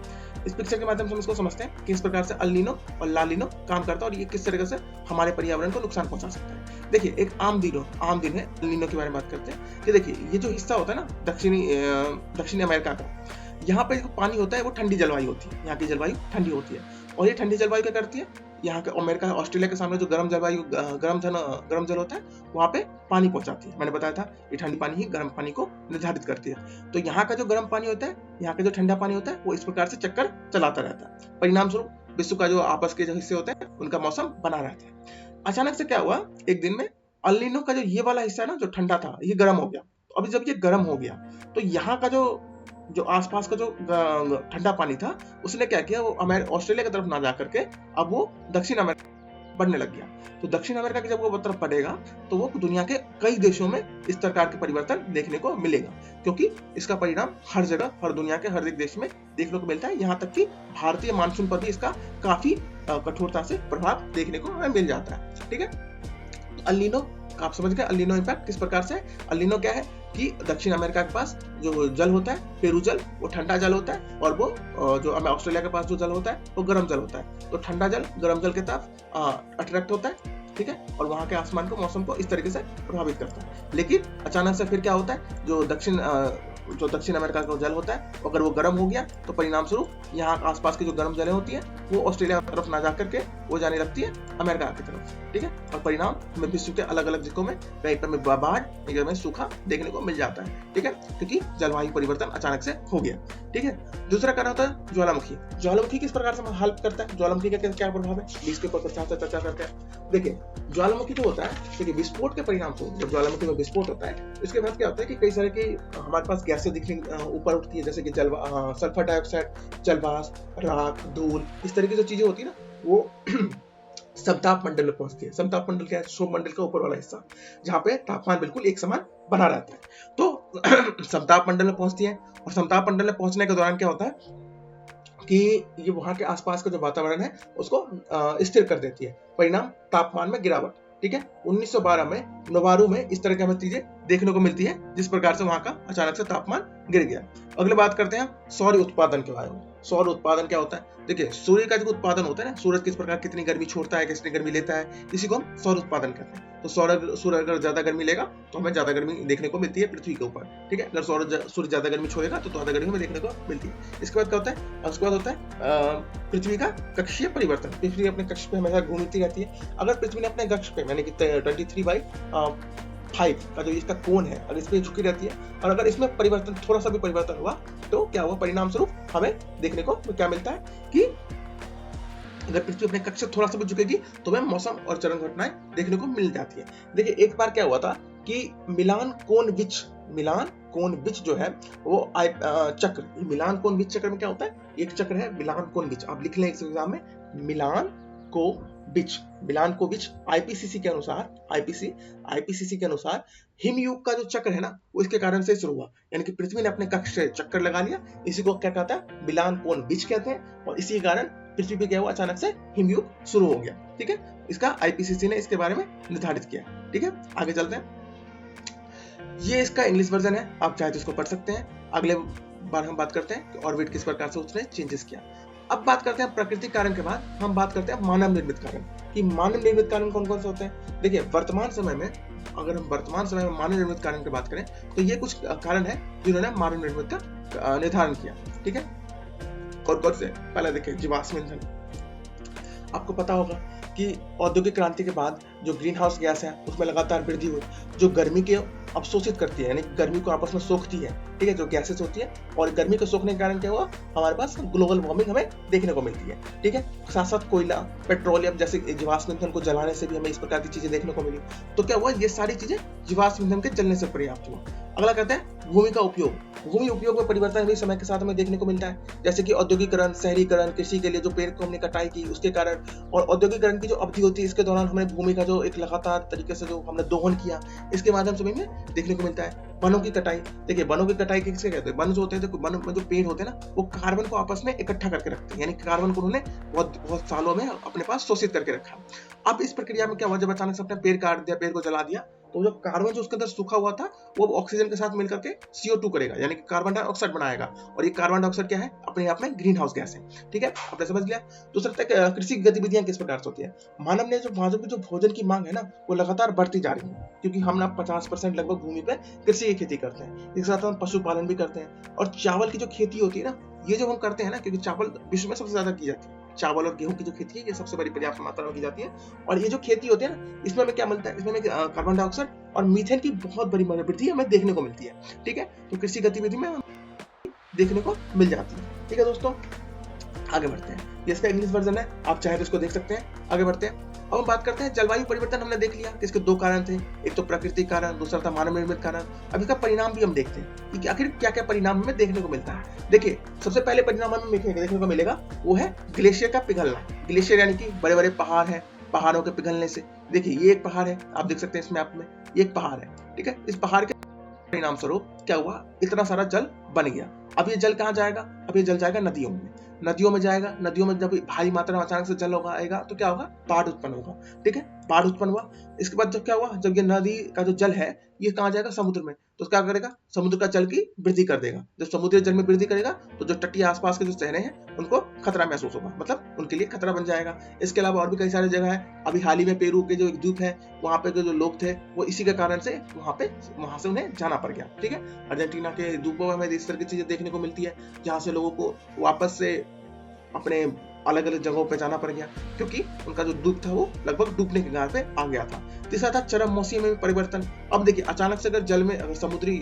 इस पिक्चर के माध्यम से हम इसको समझते हैं कि इस प्रकार से अल नीनो और ला नीनो काम करता है और ये किस तरीके से हमारे पर्यावरण को नुकसान पहुंचा सकता है। देखिए एक आम दिन है, अल नीनो के बारे में बात करते हैं कि देखिए ये जो हिस्सा होता है ना दक्षिणी अमेरिका का, यहाँ पे जो पानी होता है वो ठंडी जलवायु होती है, यहाँ की जलवायु ठंडी होती है। और ये ठंडी जलवायु क्या करती है, यहाँ के अमेरिका ऑस्ट्रेलिया के सामने जो गर्म जलवायु गर्म जल होता है वहाँ पे पानी पहुंचाती है। मैंने बताया था ये ठंडी पानी ही गर्म पानी को निर्धारित करती है। तो यहाँ का जो गर्म पानी होता है, यहाँ का जो ठंडा पानी होता है, वो इस प्रकार से चक्कर चलाता रहता है। परिणाम स्वरूप विश्व का जो आपस के जो हिस्से होते हैं उनका मौसम बना रहता है। अचानक से क्या हुआ, एक दिन में अल नीनो का जो ये वाला हिस्सा है ना, जो ठंडा था, ये गर्म हो गया। तो अभी जब ये गर्म हो गया तो यहाँ का जो आसपास का जो ठंडा पानी था उसने क्या किया, वो ऑस्ट्रेलिया की तरफ ना जा करके अब वो दक्षिण अमेरिका बढ़ने लग गया। तो दक्षिण अमेरिका की जब वो तरफ बढ़ेगा तो वो दुनिया के कई देशों में इस प्रकार के परिवर्तन देखने को मिलेगा, क्योंकि इसका परिणाम हर जगह, हर दुनिया के हर एक देश में देखने को मिलता है। यहाँ तक कि भारतीय मानसून पर भी इसका काफी कठोरता से प्रभाव देखने को हमें मिल जाता है, ठीक है। अल नीनो आप समझ गए, अल नीनो इम्पैक्ट किस प्रकार से। अल नीनो क्या है कि दक्षिण अमेरिका के पास जो जल होता है, पेरू जल, वो ठंडा जल होता है, और वो जो ऑस्ट्रेलिया के पास जो जल होता है वो गर्म जल होता है। तो ठंडा जल गर्म जल के तरफ अट्रैक्ट होता है, ठीक है, और वहां के आसमान को, मौसम को इस तरीके से प्रभावित करता है। लेकिन अचानक से फिर क्या होता है, जो दक्षिण अमेरिका का जल होता है अगर वो गर्म हो गया तो परिणाम स्वरूप यहाँ आसपास की जो गर्म जलें होती है वो ऑस्ट्रेलिया की तरफ ना जा करके वो जाने लगती है अमेरिका की तरफ, ठीक है। और परिणाम हमें विश्व के अलग अलग दिशों में कहीं पर में बाढ़, कहीं में सूखा देखने को मिल जाता है, ठीक है, क्योंकि जलवायु परिवर्तन अचानक से हो गया, ठीक है। दूसरा कारण होता है ज्वालामुखी। ज्वालामुखी किस प्रकार से हेल्प करता है, ज्वालामुखी का क्या प्रभाव है, इसके ऊपर चर्चा करते हैं। देखिए ज्वालामुखी जो होता है, देखिए विस्फोट के परिणाम स्वरूप जब ज्वालामुखी में विस्फोट होता है इसके बाद क्या होता है कि कई सारे की हमारे पास गैसें दिखने ऊपर उठती है, जैसे कि सल्फर डाइऑक्साइड, जलवाष्प, राख, धूल, इस तरह की जो चीजें होती है ना, वो समताप मंडल में पहुंचती है। समताप मंडल क्या है, क्षोभ मंडल का ऊपर वाला हिस्सा जहाँ पे तापमान बिल्कुल एक समान बना रहता है। तो समताप मंडल में पहुंचती है, और समताप मंडल में पहुंचने के दौरान क्या होता है कि ये वहां के आसपास का जो वातावरण है उसको स्थिर कर देती है। परिणाम तापमान में गिरावट, ठीक है। 1912 में नोवारू में इस तरह की हमें चीजें देखने को मिलती है, जिस प्रकार से वहां का अचानक से तापमान गिर गया। अगले बात करते हैं सौर उत्पादन के बारे में। सौर उत्पादन क्या होता है? देखिए, सूर्य का जो उत्पादन होता है ना, सूरज किस प्रकार कितनी गर्मी छोड़ता है, कितनी गर्मी लेता है, इसी को हम सौर उत्पादन कहते हैं। तो सूर्य अगर ज्यादा गर्मी लेगा तो हमें ज्यादा गर्मी देखने को मिलती है पृथ्वी के ऊपर, ठीक है। अगर सूर्य ज्यादा गर्मी छोड़ेगा तो ज्यादा गर्मी हमें देखने को मिलती है। इसके बाद क्या होता है? उसके बाद होता है पृथ्वी का कक्षीय परिवर्तन। पृथ्वी अपने कक्ष पे हमेशा घूमती रहती है। अगर पृथ्वी ने अपने कक्ष पे यानी कि 23/5 का जो इसका कोण है, अगर इस पे झुकी रहती है और अगर इसमें परिवर्तन, थोड़ा सा भी परिवर्तन हुआ तो क्या हुआ? परिणाम स्वरूप हमें देखने को क्या मिलता है कि अगर पृथ्वी अपने कक्ष से थोड़ा सा भी झुकेगी तो हमें मौसम और चरम घटनाएं देखने को मिल जाती है। देखिए, एक बार क्या हुआ था कि मिलान कोण विच जो है वो चक्र, मिलान कोण विच चक्र में क्या होता है? एक चक्र है मिलान कोण विच, आप लिख लें एग्जाम में, मिलान को विच आईपीसीसी के अनुसार हिमयुग का जो चक्र है ना, वो इसके कारण से शुरू हुआ। यानी कि पृथ्वी ने अपने कक्ष से चक्कर लगा लिया, इसी को क्या कहता है? मिलान कोण विच कहते हैं। और इसी के कारण पृथ्वी पे क्या हुआ? अचानक से हिमयुग शुरू हो गया, ठीक है। इसका आईपीसीसी ने इसके बारे में निर्धारित किया, ठीक है। आगे चलते हैं। ये इसका इंग्लिश वर्जन है, आप चाहे तो इसको पढ़ सकते हैं। अगले बार हम बात करते हैं कि ऑर्बिट किस प्रकार से उसने चेंजेस किया। अब बात करते हैं प्राकृतिक कारण के बाद हम बात करते हैं मानव निर्मित कारण, कि मानव निर्मित कारण कौन कौन से होते हैं। देखिए, वर्तमान समय में मानव निर्मित कारण की बात करें तो ये कुछ कारण है जिन्होंने मानव निर्मित का निर्धारण किया, ठीक है। कौन से? पहले देखिए, जीवाश्म ईंधन। आपको पता होगा कि औद्योगिक क्रांति के बाद जो ग्रीन हाउस गैस है उसमें लगातार वृद्धि हुई, जो गर्मी के अवशोषित करती है, यानी गर्मी को आपस में सोखती है, ठीक है, जो गैसेस होती है। और गर्मी को सोखने के कारण क्या हुआ? हमारे पास ग्लोबल वार्मिंग हमें देखने को मिलती है, ठीक है। साथ साथ कोयला, पेट्रोलियम जैसे जीवाश्म ईंधन को जलाने से भी हमें इस प्रकार की चीजें देखने को मिली। तो क्या हुआ? ये सारी चीजें जीवाश्म ईंधन के जलने से पर्याप्त हुआ। अगला कहते हैं भूमि का उपयोग। भूमि उपयोग में परिवर्तन भी समय के साथ हमें देखने को मिलता है, जैसे कि औद्योगिकरण, शहरीकरण, कृषि के लिए जो पेड़ को हमने कटाई की उसके कारण, और औद्योगिकरण की जो अवधि होती है इसके दौरान हमने भूमि का जो एक लगातार तरीके से जो हमने दोहन किया, इसके माध्यम से हमें देखने को मिलता है। वनों की कटाई। देखिए, वनों की कटाई किसके कहते हैं? वन जो होते हैं, वन में जो पेड़ होते हैं ना, वो कार्बन को आपस में इकट्ठा करके रखते हैं, यानी कार्बन को उन्होंने बहुत सालों में अपने पास शोषित करके रखा। अब इस प्रक्रिया में क्या हुआ? जब अचानक से अपने पेड़ काट दिया, पेड़ को जला दिया, तो जो कार्बन जो उसके अंदर सूखा हुआ था वो ऑक्सीजन के साथ मिलकर के CO2 करेगा, यानी कि कार्बन डाइऑक्साइड बनाएगा। और ये कार्बन डाइऑक्साइड क्या है? अपने आप में ग्रीन हाउस गैस है, ठीक है। आपने समझ लिया। दूसरा तक कृषि गतिविधियां किस प्रकार से होती है? मानव की जो भोजन की मांग है ना, वो लगातार बढ़ती जा रही है, क्योंकि हम ना 50% लगभग भूमि पे कृषि की खेती करते हैं। इसके साथ हम पशुपालन भी करते हैं। और चावल की जो खेती होती है ना, ये जो हम करते हैं ना, क्योंकि चावल विश्व में सबसे ज्यादा की जाती है, चावल और गेहूं की जो खेती है ये सबसे बड़ी पर्याप्त मात्रा में की जाती है। और ये जो खेती होती है ना, इसमें हमें क्या मिलता है? इसमें हमें कार्बन डाइऑक्साइड और मीथेन की बहुत बड़ी वृद्धि हमें देखने को मिलती है, ठीक है। तो कृषि गतिविधि में देखने को मिल जाती है, ठीक है दोस्तों। आगे बढ़ते हैं। ये इसका इंग्लिश वर्जन है, आप चाहे तो इसको देख सकते हैं। आगे बढ़ते हैं। अब हम बात करते हैं जलवायु परिवर्तन। हमने देख लिया कि इसके दो कारण थे, एक तो प्राकृतिक कारण, दूसरा था मानव निर्मित कारण। अब इसका परिणाम भी हम देखते हैं कि आखिर क्या क्या परिणाम हमें देखने को मिलता है। देखिए, सबसे पहले परिणाम हमें देखने को मिलेगा वो है ग्लेशियर का पिघलना। ग्लेशियर यानी कि बड़े बड़े पहाड़ है, पहाड़ों के पिघलने से। देखिए, ये एक पहाड़ है, आप देख सकते हैं इस मैप में, ये एक पहाड़ है, ठीक है। इस पहाड़ के परिणाम स्वरूप क्या हुआ? इतना सारा जल बन गया। अब ये जल कहाँ जाएगा? अब ये जल जाएगा नदियों में। नदियों में जाएगा, नदियों में जब भारी मात्रा में अचानक से जल आएगा तो क्या होगा? बाढ़ उत्पन्न होगा, ठीक है। बाढ़ उत्पन्न हुआ। इसके बाद जब क्या हुआ? जब ये नदी का जो जल है ये कहाँ जाएगा? समुद्र में। तो क्या करेगा? समुद्र का जल की वृद्धि कर देगा। जब समुद्री जल में वृद्धि करेगा तो जो तटीय आसपास के जो शहर हैं उनको खतरा महसूस होगा, मतलब उनके लिए खतरा बन जाएगा। इसके अलावा और भी कई सारी जगह है। अभी हाल ही में पेरू के जो एक द्वीप है, वहां पे जो लोग थे वो इसी के कारण से वहां से उन्हें जाना पड़ गया, ठीक है। अर्जेंटीना के द्वीपों में हमें इस तरह की चीजें देखने को मिलती है, जहां से लोगों को वापस से अपने अलग अलग जगहों पे जाना पड़ गया, क्योंकि उनका जो द्वीप था वो लगभग डूबने के कगार पे आ गया था। तीसरा था चरम मौसम में परिवर्तन। अब देखिए, अचानक से अगर समुद्री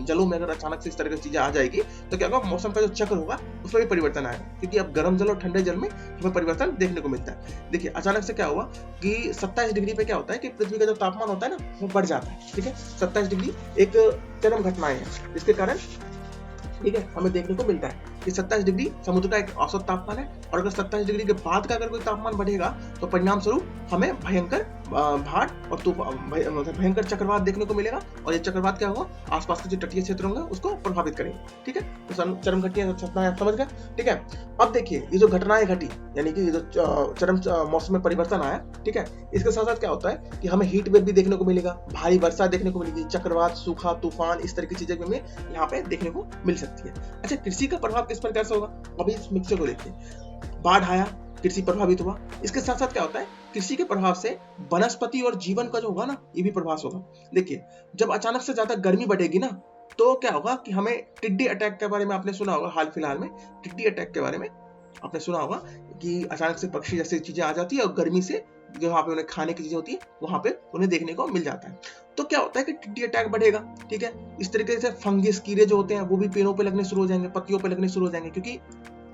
जलों में अगर अचानक से इस तरह की चीजें आ जाएगी तो क्या होगा? मौसम का जो चक्र होगा उसमें भी परिवर्तन आएगा, क्योंकि अब गर्म जल और ठंडे जल में हमें परिवर्तन देखने को मिलता है। देखिए, अचानक से क्या हुआ कि 27 डिग्री पे क्या होता है कि पृथ्वी का जो तापमान होता है ना वो बढ़ जाता है, ठीक है। 27 डिग्री एक चरम घटनाएं है, जिसके कारण ठीक है हमें देखने को मिलता है कि 27 डिग्री समुद्र का एक औसत तापमान है। और अगर 27 डिग्री के बाद का अगर कोई तापमान बढ़ेगा तो परिणाम स्वरूप हमें भयंकर भाट और मतलब भयंकर चक्रवात देखने को मिलेगा। और ये चक्रवात क्या होगा, आसपास के जो तटीय क्षेत्र होंगे उसको प्रभावित करेंगे। ठीक है, तो चरम घटनाएं समझ गए। ठीक है, अब देखिए ये जो घटनाएं घटी, यानी कि ये जो चरम मौसम में परिवर्तन आया, ठीक है, इसके साथ साथ क्या होता है कि हमें हीट वेव भी देखने को मिलेगा, भारी वर्षा देखने को मिलेगी, चक्रवात, सूखा, तूफान, इस तरह की चीजें भी हमें यहाँ पे देखने को मिल सकती है। अच्छा, कृषि का प्रभाव किस प्रकार से होगा, अभी इस मिक्सचर को देखिए। बाढ़ आया, कृषि प्रभावित हुआ। इसके साथ साथ क्या होता है, कृषि के प्रभाव से वनस्पति और जीवन का जो होगा ना, ये भी प्रभाव होगा। देखिए, जब अचानक से ज्यादा गर्मी बढ़ेगी ना, तो क्या होगा कि हमें टिड्डी अटैक के बारे में आपने सुना होगा, हाल फिलहाल में टिड्डी अटैक के बारे में आपने सुना होगा कि अचानक से पक्षी जैसी चीजें आ जाती है और गर्मी से जो वहां पे उन्हें खाने की चीजें होती है वहां पे उन्हें देखने को मिल जाता है। तो क्या होता है कि टिड्डी अटैक बढ़ेगा। ठीक है, इस तरीके से फंगस, कीड़े जो होते हैं वो भी पेड़ों पे लगने शुरू हो जाएंगे, पत्तियों पे लगने शुरू हो जाएंगे, क्योंकि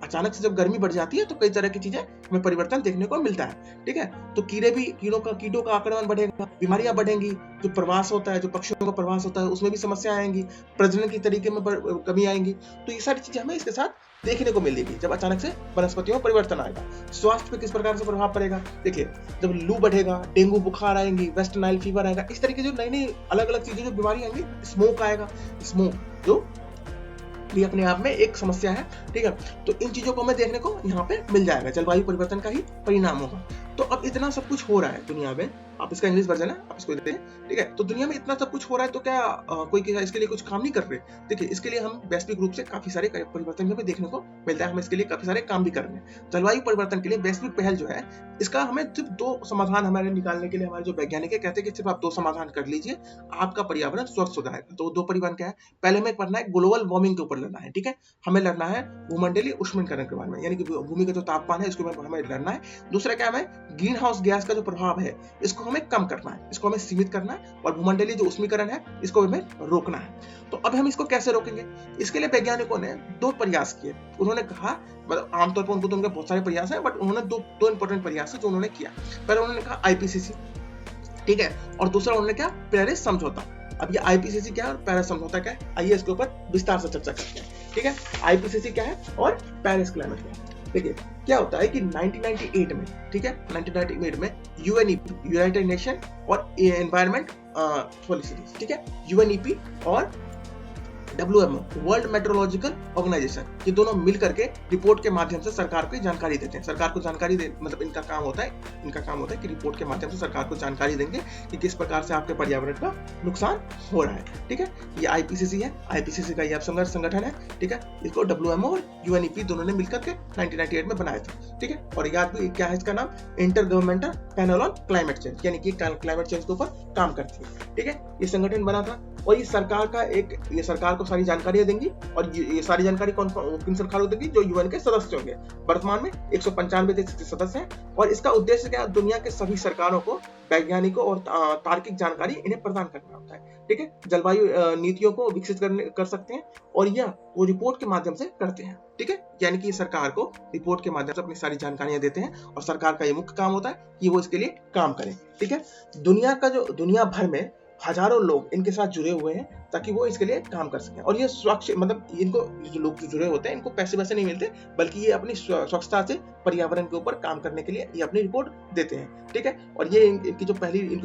अचानक से जब गर्मी बढ़ जाती है तो कई तरह की चीजें हमें परिवर्तन देखने को मिलता है। ठीक है, तो कीटों का आक्रमण बढ़ेगा, बीमारियां बढ़ेंगी, जो प्रवास होता है, जो पक्षियों का प्रवास होता है उसमें भी समस्या आएंगी, प्रजनन की तरीके में कमी आएंगी। तो ये सारी चीजें हमें इसके साथ देखने को मिलेगी जब अचानक से वनस्पतियों में परिवर्तन आएगा। स्वास्थ्य पे किस प्रकार से प्रभाव पड़ेगा, देखिए, जब लू बढ़ेगा, डेंगू बुखार आएंगी, वेस्ट नाइल फीवर आएगा, इस तरीके जो नई नई अलग अलग चीजें जो बीमारी आएंगी, स्मोक आएगा, स्मोक जो भी अपने आप में एक समस्या है। ठीक है, तो इन चीजों को हमें देखने को यहाँ पे मिल जाएगा, जलवायु परिवर्तन का ही परिणाम होगा। तो अब इतना सब कुछ हो रहा है दुनिया में, आप इसका इंग्लिश वर्जन है, आप इसको देखें। ठीक है, तो दुनिया में इतना सब कुछ हो रहा है, तो क्या कोई इसके लिए कुछ काम नहीं कर रहे? देखिए, इसके लिए हम वैश्विक रूप से काफी सारे परिवर्तन हमें देखने को मिलता है, हम इसके लिए काफी सारे काम भी कर रहे हैं। जलवायु परिवर्तन के लिए वैश्विक पहल जो है, इसका हमें सिर्फ 2 समाधान हमारे निकालने के लिए हमारे जो वैज्ञानिक है कहते हैं कि सिर्फ आप 2 समाधान कर लीजिए, आपका पर्यावरण स्वच्छ हो जाएगा। तो 2 परिवर्तन क्या है, पहले हमें पढ़ना है ग्लोबल वार्मिंग के ऊपर लड़ना है। ठीक है, हमें लड़ना है भूमंडलीय उष्मीकरण के बारे में, यानी कि भूमि का जो तापमान है इसको हमें लड़ना है। दूसरा क्या है, ग्रीन हाउस गैस का जो प्रभाव है इसको हमें कम करना है, इसको हमें सीमित करना है, और भूमंडलीय जो उष्मीकरण है इसको हमें रोकना है। तो अब हम इसको कैसे रोकेंगे? इसके लिए वैज्ञानिकों ने 2 प्रयास किए। उन्होंने कहा, मतलब आमतौर पर उनको तो उनके बहुत सारे प्रयास हैं, बट उन्होंने दो इंपॉर्टेंट प्रयास है जो उन्होंने किया। पहले उन्होंने कहा आईपीसीसी, ठीक है, और दूसरा उन्होंने क्या, पेरिस समझौता। अब ये आईपीसीसी क्या है और पेरिस समझौता क्या है, आइए इसके ऊपर विस्तार से चर्चा करते हैं। ठीक है, आईपीसीसी क्या है और पेरिस क्लाइमेट क्या है। देखिए, क्या होता है कि 1998 में, ठीक है, 1998 में यूएनईपी, यूनाइटेड नेशन और एनवायरनमेंट पॉलिसी, ठीक है, यूएनईपी और WMO, वर्ल्ड मेट्रोलॉजिकल ऑर्गेनाइजेशन, ये दोनों मिल करके रिपोर्ट के माध्यम से सरकार को जानकारी देते हैं। सरकार को जानकारी दे, मतलब इनका काम होता है कि रिपोर्ट के माध्यम से सरकार को जानकारी देंगे कि किस प्रकार से आपके पर्यावरण का नुकसान हो रहा है। ठीक है, ये आईपीसीसी है, आईपीसीसी का ये संगठन है। ठीक है, इसको WMO और UNEP दोनों ने मिलकर के 1998 में बनाया था। ठीक है, और याद भी क्या है इसका नाम, inter governmental panel on climate change, यानी कि क्लाइमेट चेंज के ऊपर काम करती है। ठीक है, ये संगठन बना था और ये सरकार को सारी जानकारियां देंगी, और ये सारी जानकारी किन सरकार को देगी, जो यूएन के सदस्य होंगे। वर्तमान में 195 देश सदस्य हैं, और इसका उद्देश्य क्या है, दुनिया के सभी सरकारों को वैज्ञानिकों और तार्किक जानकारी इन्हें प्रदान करना होता है। ठीक है, जलवायु नीतियों को विकसित कर सकते हैं, और यह वो रिपोर्ट के माध्यम से करते हैं। ठीक है, यानी कि सरकार को रिपोर्ट के माध्यम से अपनी सारी जानकारियां देते हैं, और सरकार का ये मुख्य काम होता है कि वो इसके लिए काम करें। ठीक है, दुनिया भर में हजारों लोग इनके साथ जुड़े हुए हैं ताकि वो इसके लिए काम कर सकें। और ये स्वच्छ, मतलब इनको जो लोग जुड़े होते हैं इनको पैसे वैसे नहीं मिलते, बल्कि ये अपनी स्वच्छता से पर्यावरण के ऊपर काम करने के लिए ये अपनी रिपोर्ट देते हैं। ठीक है, और ये इनकी जो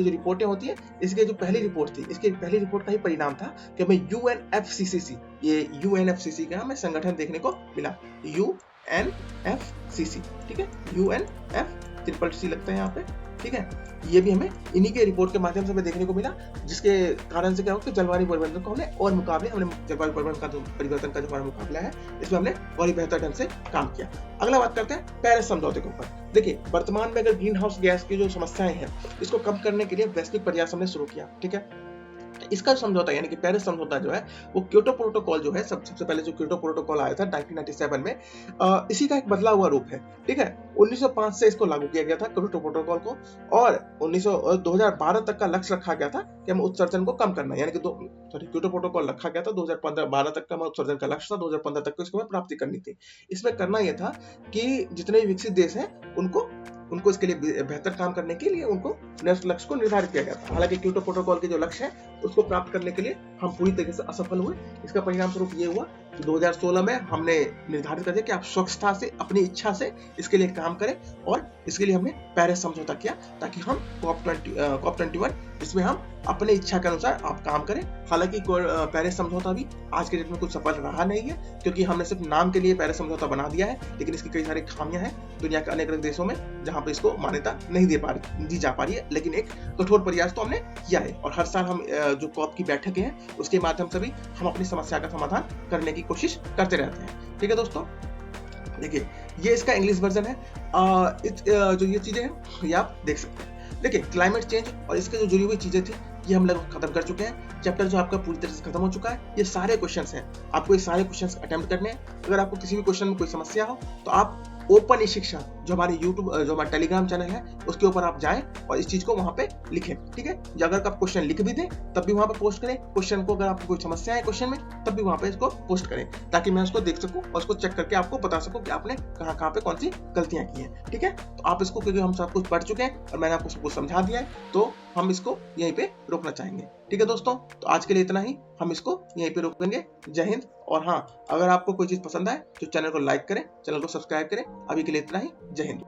रिपोर्टें होती है, इसकी जो पहली रिपोर्ट थी, इसकी पहली रिपोर्ट का ही परिणाम था कि हमें UNFCCC, ये UNFCCC का हमें संगठन देखने को मिला, UNFCCC। ठीक है, UNFCCC लगता है यहाँ पे। ठीक है, ये भी हमें इन्हीं के रिपोर्ट के माध्यम से हमें देखने को मिला, जिसके कारण से क्या हो कि जलवायु परिवर्तन को हमने जलवायु परिवर्तन का जो हमारा मुकाबला है इसमें हमने और ही बेहतर ढंग से काम किया। अगला बात करते हैं पेरिस समझौते के ऊपर। देखिए, वर्तमान में अगर ग्रीन हाउस गैस की जो समस्याएं हैं इसको कम करने के लिए वैश्विक प्रयास हमने शुरू किया। ठीक है, इसका समझौता यानी कि पेरिस समझौता जो है वो क्योटो प्रोटोकॉल जो है, सबसे पहले जो क्योटो प्रोटोकॉल आया था 1997 में, इसी का एक बदला हुआ रूप है। ठीक है, 1905 से इसको लागू किया गया था क्योटो प्रोटोकॉल को, और 2012 तक का लक्ष्य रखा गया था कि हम उत्सर्जन को कम करना है, यानी कि क्योटो प्रोटोकॉल रखा गया था 2012 तक का उत्सर्जन का लक्ष्य था, 2015 तक को इसको हमें प्राप्ति करनी थी। इसमें करना यह था कि जितने विकसित देश हैं उनको इसके लिए बेहतर काम करने के लिए उनको लक्ष्य को निर्धारित किया गया था। हालांकि क्योटो प्रोटोकॉल के जो लक्ष्य है उसको प्राप्त करने के लिए हम पूरी तरीके से असफल हुए। इसका परिणाम स्वरूप ये हुआ तो 2016 में हमने निर्धारित कर दिया कि आप स्वच्छता से, अपनी इच्छा से इसके लिए काम करें, और इसके लिए हमने पेरिस समझौता किया ताकि हम COP21 इसमें हम अपनी इच्छा के अनुसार आप काम करें। हालांकि पेरिस समझौता भी आज के डेट में कुछ सफल रहा नहीं है, क्योंकि हमने सिर्फ नाम के लिए पेरिस समझौता बना दिया है, लेकिन इसकी कई सारी खामियां हैं दुनिया के अनेक देशों में जहां पे इसको मान्यता नहीं दी जा पा रही है। लेकिन एक कठोर प्रयास तो हमने किया है, और हर साल हम जो COP की बैठकें हैं उसके माध्यम से भी हम अपनी समस्या का समाधान करने की कोशिश करते रहते हैं। ठीक है दोस्तों, देखिए ये इसका इंग्लिश वर्जन है। जो ये चीजें हैं ये आप देख सकते हैं। देखिए क्लाइमेट चेंज और इसके जो जुड़ी हुई चीजें थी ये हम लोग खत्म कर चुके हैं। चैप्टर जो आपका पूरी तरह से खत्म हो चुका है। ये सारे क्वेश्चंस हैं, आपको ये सारे क्वेश्चंस अटेम्प्ट करने हैं। अगर आपको किसी भी क्वेश्चन में कोई समस्या हो तो आप ओपन ई शिक्षा जो हमारे यूट्यूब, जो हमारा टेलीग्राम चैनल है उसके ऊपर आप जाएं और इस चीज को वहां पे लिखें। ठीक है, या अगर आप क्वेश्चन लिख भी दें तब भी वहां पे पोस्ट करें क्वेश्चन को। अगर आपको कोई समस्या है क्वेश्चन में तब भी वहां पे इसको पोस्ट करें, ताकि मैं उसको देख सकूं और उसको चेक करके आपको बता सकूं कि आपने कहां कहां पे कौन सी गलतियां की हैं। ठीक है, तो आप इसको, क्योंकि हम सब कुछ पढ़ चुके हैं और मैंने आपको सब कुछ समझा दिया है, तो हम इसको यहीं पे रोकना चाहेंगे। ठीक है दोस्तों, तो आज के लिए इतना ही, हम इसको यहीं पे रोकेंगे। जय हिंद। और हाँ, अगर आपको कोई चीज पसंद आए तो चैनल को लाइक करें, चैनल को सब्सक्राइब करें। अभी के लिए इतना ही, जय हिंद।